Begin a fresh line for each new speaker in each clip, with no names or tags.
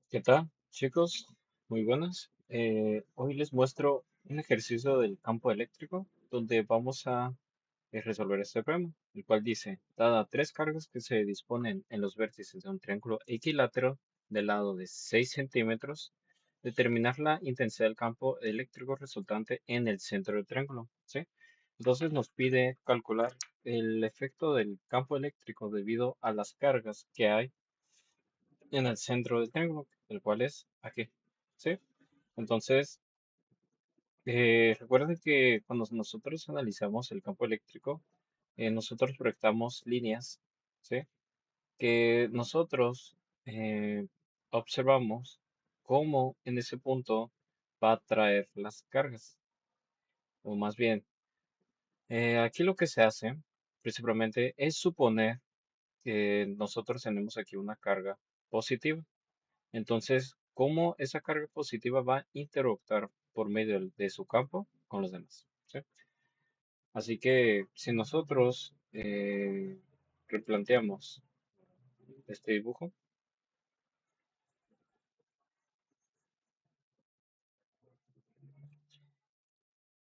¿Qué tal, chicos? Muy buenas. Hoy les muestro un ejercicio del campo eléctrico donde vamos a resolver este problema, el cual dice, dada tres cargas que se disponen en los vértices de un triángulo equilátero del lado de 6 centímetros, determinar la intensidad del campo eléctrico resultante en el centro del triángulo, ¿sí? Entonces nos pide calcular el efecto del campo eléctrico debido a las cargas que hay en el centro del triángulo, el cual es aquí, ¿sí? Entonces, recuerden que cuando nosotros analizamos el campo eléctrico, nosotros proyectamos líneas, ¿sí? Que nosotros observamos cómo en ese punto va a traer las cargas, o más bien, aquí lo que se hace principalmente es suponer que nosotros tenemos aquí una carga positiva. Entonces, ¿cómo esa carga positiva va a interactuar por medio de su campo con los demás? ¿Sí? Así que si nosotros replanteamos este dibujo,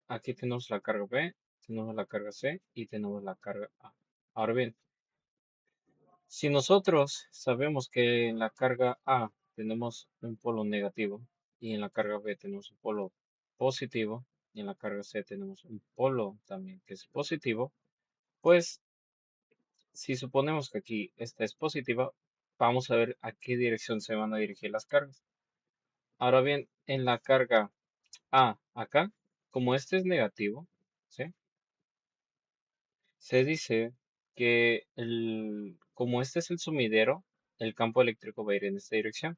aquí tenemos la carga B, tenemos la carga C y tenemos la carga A. Ahora bien, si nosotros sabemos que en la carga A tenemos un polo negativo y en la carga B tenemos un polo positivo y en la carga C tenemos un polo también que es positivo, pues si suponemos que aquí esta es positiva, vamos a ver a qué dirección se van a dirigir las cargas. Ahora bien, en la carga A acá, como este es negativo, ¿sí? Se dice que como este es el sumidero, el campo eléctrico va a ir en esta dirección.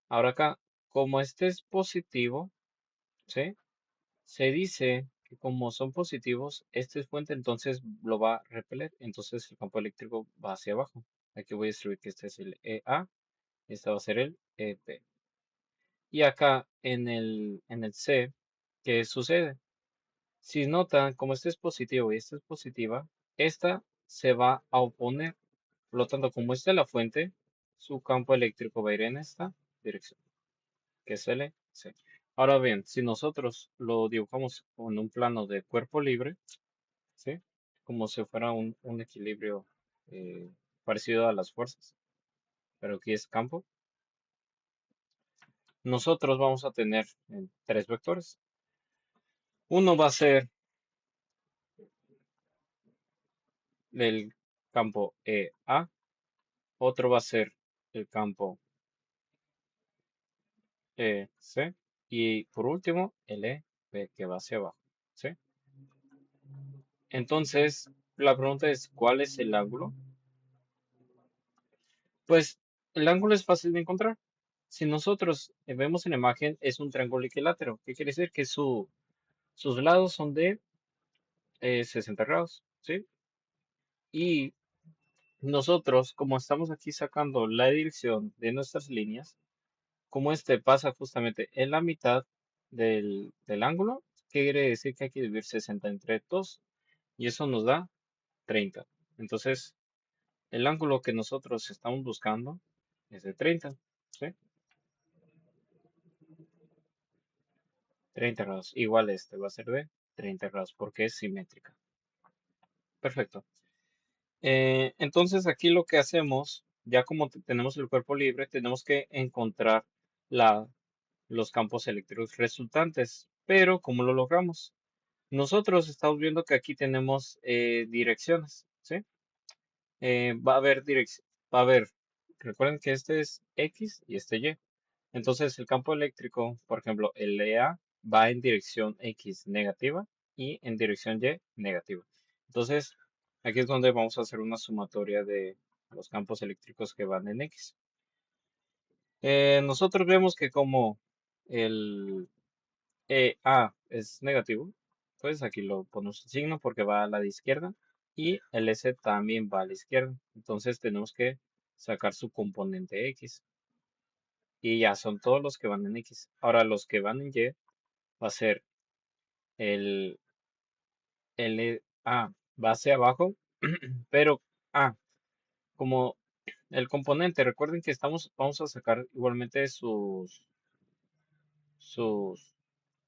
Ahora acá, como este es positivo, ¿sí? Se dice que como son positivos, este es fuente, entonces lo va a repeler, entonces el campo eléctrico va hacia abajo. Aquí voy a escribir que este es el EA. Este va a ser el EP. Y acá en el C, ¿qué sucede? Si notan, como este es positivo y esta es positiva, esta se va a oponer. Por lo tanto, como esta es la fuente, su campo eléctrico va a ir en esta dirección, que es el C. Ahora bien, si nosotros lo dibujamos en un plano de cuerpo libre, ¿sí? Como si fuera un equilibrio eh, parecido a las fuerzas, pero aquí es campo. Nosotros vamos a tener tres vectores. Uno va a ser el campo EA, otro va a ser el campo EC y por último el EP que va hacia abajo, ¿sí? Entonces, la pregunta es, ¿cuál es el ángulo? Pues el ángulo es fácil de encontrar. Si nosotros vemos en la imagen, es un triángulo equilátero. ¿Qué quiere decir? Que sus lados son de 60 grados, ¿sí? Y nosotros, como estamos aquí sacando la dirección de nuestras líneas, como este pasa justamente en la mitad del ángulo, ¿qué quiere decir? Que hay que dividir 60 entre 2 y eso nos da 30. Entonces, el ángulo que nosotros estamos buscando es de 30, ¿sí? 30 grados. Igual este va a ser de 30 grados porque es simétrica. Perfecto. Entonces aquí lo que hacemos, ya como tenemos el cuerpo libre, tenemos que encontrar la, los campos eléctricos resultantes. Pero, ¿cómo lo logramos? Nosotros estamos viendo que aquí tenemos direcciones, ¿sí? Va a haber, recuerden que este es X y este Y. Entonces el campo eléctrico, por ejemplo, el EA va en dirección X negativa y en dirección Y negativa. Entonces, aquí es donde vamos a hacer una sumatoria de los campos eléctricos que van en X. Nosotros vemos que como el EA es negativo, pues aquí lo ponemos en signo porque va a la de izquierda y el S también va a la izquierda. Entonces tenemos que sacar su componente X y ya son todos los que van en X. Ahora los que van en Y va a ser el LA va hacia abajo, pero como el componente, recuerden que vamos a sacar igualmente sus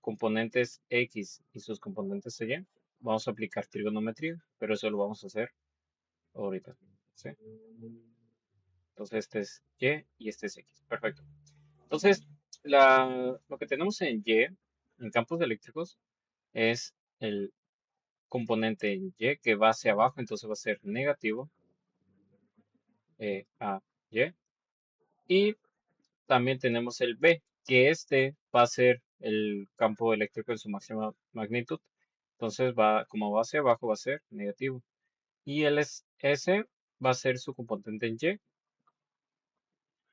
componentes X y sus componentes Y. Vamos a aplicar trigonometría, pero eso lo vamos a hacer ahorita. ¿Sí? Entonces este es Y y este es X. Perfecto. Entonces, lo que tenemos en Y, en campos eléctricos, es el componente en Y que va hacia abajo, entonces va a ser negativo a Y. Y también tenemos el B, que este va a ser el campo eléctrico en su máxima magnitud. Entonces como va hacia abajo, va a ser negativo. Y S va a ser su componente en Y.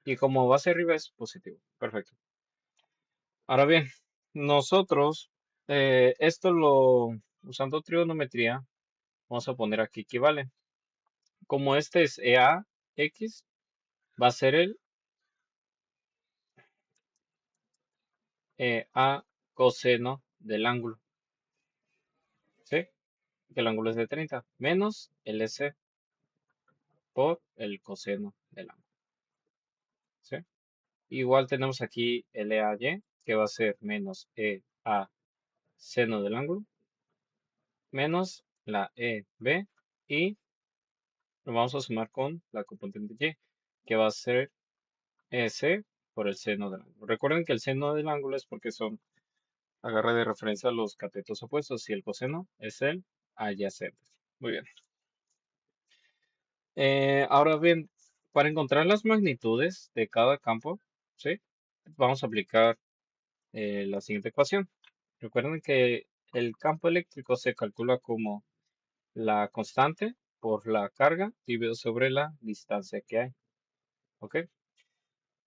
Y como va hacia arriba es positivo. Perfecto. Ahora bien, nosotros, usando trigonometría, vamos a poner aquí equivale. Como este es EAX, va a ser el EA coseno del ángulo, ¿sí? Que el ángulo es de 30, menos el S por el coseno del ángulo, ¿sí? Igual tenemos aquí el EAY, que va a ser menos EA seno del ángulo, menos la EB, y lo vamos a sumar con la componente Y, que va a ser S por el seno del ángulo. Recuerden que el seno del ángulo es porque agarra de referencia a los catetos opuestos y el coseno es el adyacente. Muy bien. Ahora bien, para encontrar las magnitudes de cada campo, ¿sí? Vamos a aplicar la siguiente ecuación. Recuerden que el campo eléctrico se calcula como la constante por la carga dividido sobre la distancia que hay. ¿Ok?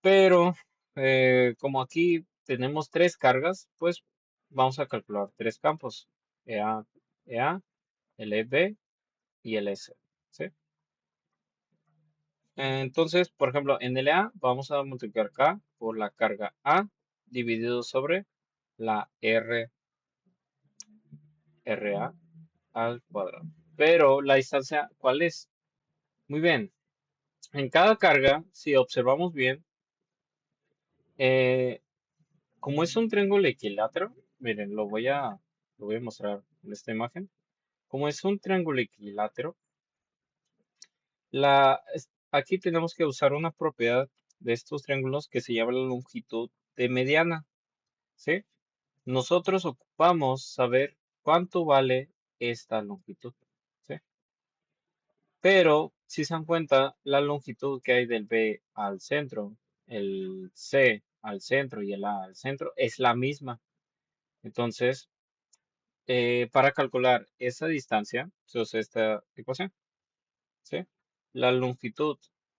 Pero como aquí tenemos tres cargas, pues vamos a calcular tres campos. EA, EA, el EB y el S. ¿Sí? Entonces, por ejemplo, en el A vamos a multiplicar K por la carga A dividido sobre la RA al cuadrado. Pero la distancia, ¿cuál es? Muy bien. En cada carga, si observamos bien, eh, como es un triángulo equilátero, miren, lo voy a mostrar en esta imagen. Como es un triángulo equilátero, aquí tenemos que usar una propiedad de estos triángulos que se llama la longitud de mediana. ¿Sí? Nosotros ocupamos saber cuánto vale esta longitud, ¿sí? Pero, si se dan cuenta, la longitud que hay del B al centro, el C al centro y el A al centro es la misma. Entonces, para calcular esa distancia, se usa esta ecuación, ¿sí? La longitud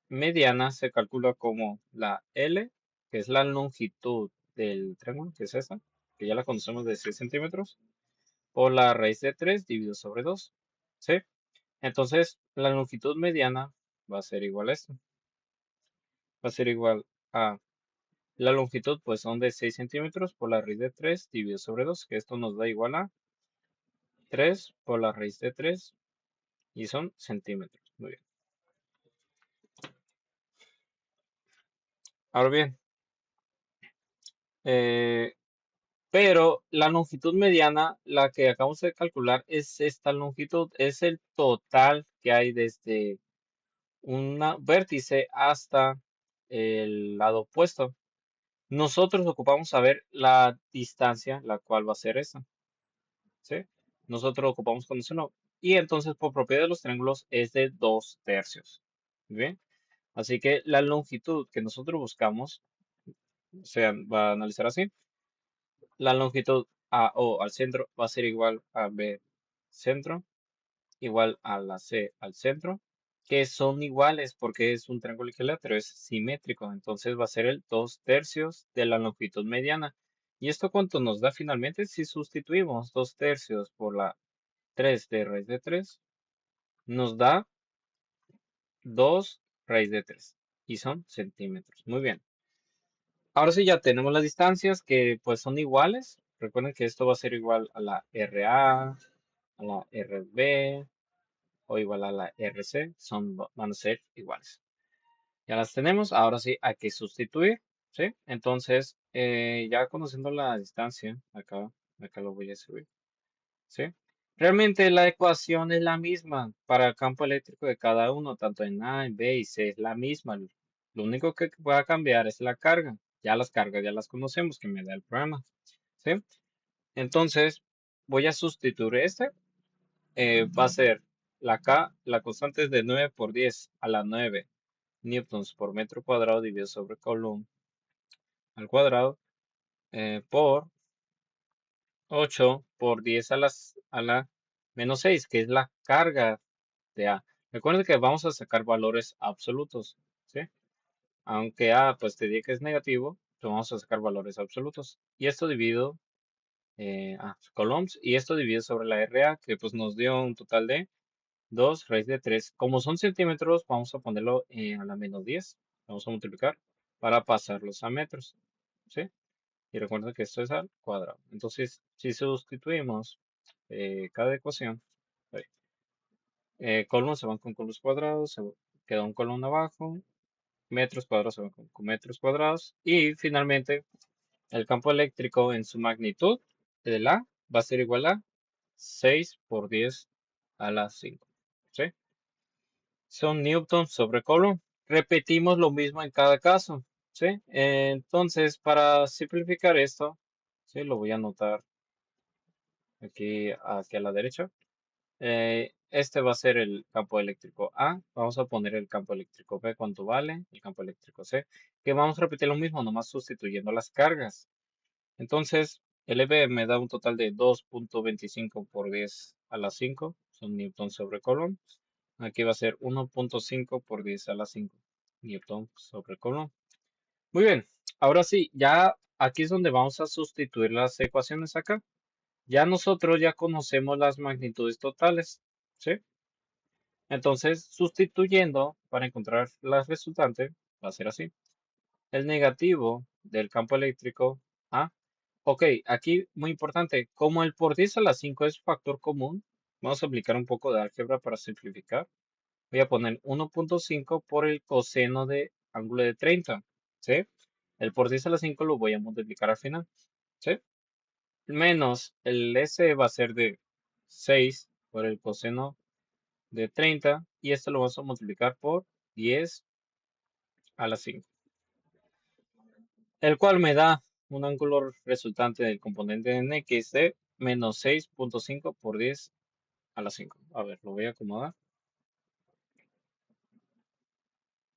mediana se calcula como la L, que es la longitud del triángulo, que es esta, que ya la conocemos de 6 centímetros, por la raíz de 3 dividido sobre 2. ¿Sí? Entonces, la longitud mediana va a ser igual a esto. Va a ser igual a la longitud, pues son de 6 centímetros por la raíz de 3 dividido sobre 2, que esto nos da igual a 3 por la raíz de 3 y son centímetros. Muy bien. Ahora bien, eh, pero la longitud mediana, la que acabamos de calcular, es esta longitud, es el total que hay desde un vértice hasta el lado opuesto. Nosotros ocupamos saber la distancia, la cual va a ser esa, ¿sí? Nosotros ocupamos conocerlo. Y entonces, por propiedad de los triángulos, es de 2 tercios. ¿Bien? Así que la longitud que nosotros buscamos, se va a analizar así. La longitud AO al centro va a ser igual a B centro, igual a la C al centro, que son iguales porque es un triángulo equilátero, es simétrico, entonces va a ser el 2 tercios de la longitud mediana. ¿Y esto cuánto nos da finalmente? Si sustituimos 2 tercios por la 3 de raíz de 3, nos da 2 raíz de 3 y son centímetros. Muy bien. Ahora sí ya tenemos las distancias que pues son iguales. Recuerden que esto va a ser igual a la RA, a la RB, o igual a la RC, van a ser iguales. Ya las tenemos, ahora sí hay que sustituir, ¿sí? Entonces, ya conociendo la distancia, acá lo voy a subir, ¿sí? Realmente la ecuación es la misma para el campo eléctrico de cada uno, tanto en A, en B y C, es la misma. Lo único que va a cambiar es la carga. Ya las cargas ya las conocemos, que me da el programa, ¿sí? Entonces, voy a sustituir va a ser la K, la constante es de 9 por 10 a la 9 newtons por metro cuadrado dividido sobre Coulomb al cuadrado por 8 por 10 a la menos 6, que es la carga de A. Recuerden que vamos a sacar valores absolutos, ¿sí? Aunque A pues te diga que es negativo, pues vamos a sacar valores absolutos. Y esto dividido, coulombs, y esto dividido sobre la RA, que pues nos dio un total de 2 raíz de 3. Como son centímetros, vamos a ponerlo a la menos 10. Vamos a multiplicar para pasarlos a metros, ¿sí? Y recuerda que esto es al cuadrado. Entonces, si sustituimos cada ecuación, columnos se van con columnos cuadrados, queda un column abajo, metros cuadrados se van con metros cuadrados, y finalmente el campo eléctrico en su magnitud de la va a ser igual a 6 por 10 a la 5. ¿Sí? Son newtons sobre coulomb. Repetimos lo mismo en cada caso. ¿Sí? Entonces, para simplificar esto, ¿sí? Lo voy a anotar aquí a la derecha. Este va a ser el campo eléctrico A. Vamos a poner el campo eléctrico B, cuánto vale, el campo eléctrico C, que vamos a repetir lo mismo, nomás sustituyendo las cargas. Entonces, el EB me da un total de 2.25 por 10 a la 5, son newton sobre coulomb. Aquí va a ser 1.5 por 10 a la 5, newton sobre coulomb. Muy bien, ahora sí, ya aquí es donde vamos a sustituir las ecuaciones acá. Ya nosotros ya conocemos las magnitudes totales, ¿sí? Entonces, sustituyendo para encontrar la resultante, va a ser así. El negativo del campo eléctrico A. Ok, aquí muy importante, como el por 10 a la 5 es factor común, vamos a aplicar un poco de álgebra para simplificar. Voy a poner 1.5 por el coseno de ángulo de 30, ¿sí? El por 10 a la 5 lo voy a multiplicar al final, ¿sí? Menos el S va a ser de 6 por el coseno de 30 y esto lo vamos a multiplicar por 10 a la 5, el cual me da un ángulo resultante del componente en X de menos 6.5 por 10 a la 5. A ver, lo voy a acomodar.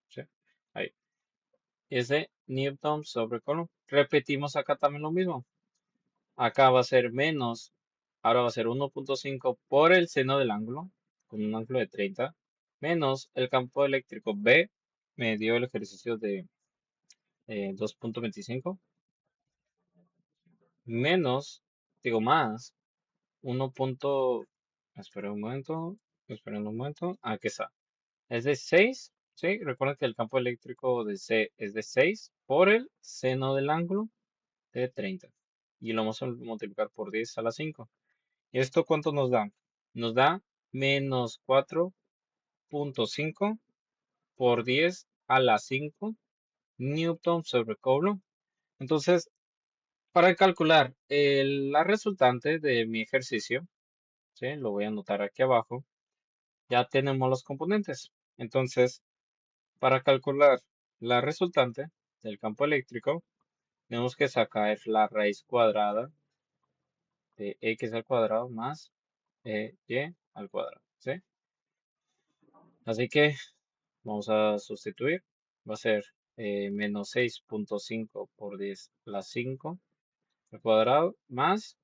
¿Sí? Ahí. Es de Newton sobre Coulomb. Repetimos acá también lo mismo. Acá va a ser menos, ahora va a ser 1.5 por el seno del ángulo, con un ángulo de 30, menos el campo eléctrico B, me dio el ejercicio de 2.25, menos, digo más, 1. Espera un momento, aquí está. Es de 6, ¿sí? Recuerden que el campo eléctrico de C es de 6 por el seno del ángulo de 30. Y lo vamos a multiplicar por 10 a la 5. ¿Y esto cuánto nos da? Nos da menos 4.5 por 10 a la 5 newton sobre coulomb. Entonces, para calcular la resultante de mi ejercicio, ¿sí? Lo voy a anotar aquí abajo. Ya tenemos los componentes. Entonces, para calcular la resultante del campo eléctrico, tenemos que sacar la raíz cuadrada de x al cuadrado más y al cuadrado, ¿sí? Así que vamos a sustituir. Va a ser menos 6.5 por 10 a la 5 al cuadrado más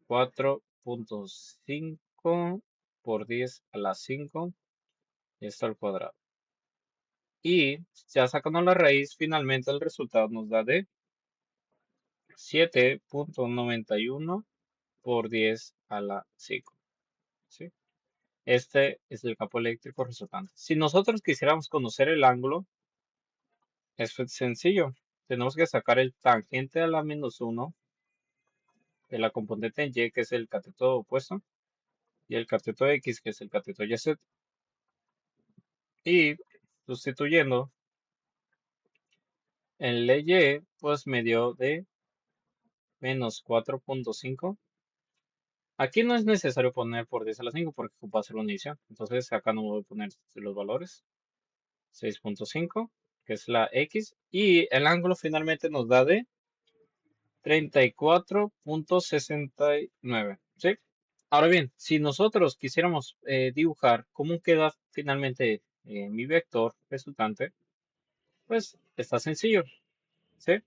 4.5 por 10 a la 5 esto al cuadrado. Y ya sacando la raíz, finalmente el resultado nos da de 7.91 por 10 a la 5. ¿Sí? Este es el campo eléctrico resultante. Si nosotros quisiéramos conocer el ángulo, es sencillo. Tenemos que sacar el tangente a la menos 1 de la componente en Y, que es el cateto opuesto, y el cateto X, que es el cateto YZ. Y Sustituyendo, el y pues me dio de -4.5. Aquí no es necesario poner por 10 a la 5 porque ocupa hacer una división. Entonces acá no voy a poner los valores. 6.5, que es la x. Y el ángulo finalmente nos da de 34.69. ¿Sí? Ahora bien, si nosotros quisiéramos dibujar cómo queda finalmente mi vector resultante, pues está sencillo. ¿Sí?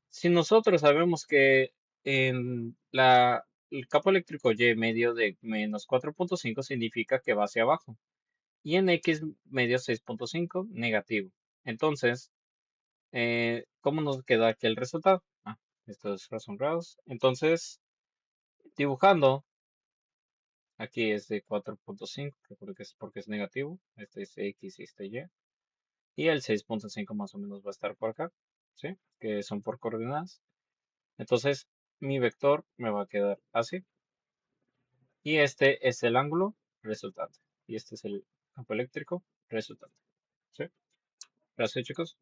Si nosotros sabemos que en el campo eléctrico Y medio de -4.5 significa que va hacia abajo y en X medio 6.5 negativo. Entonces, ¿cómo nos queda aquí el resultado? Estos son grados. Entonces, dibujando, aquí es de 4.5, que es porque es negativo. Este es X y este Y. Y el 6.5 más o menos va a estar por acá, ¿sí? Que son por coordenadas. Entonces, mi vector me va a quedar así. Y este es el ángulo resultante. Y este es el campo eléctrico resultante. ¿Sí? Gracias, chicos.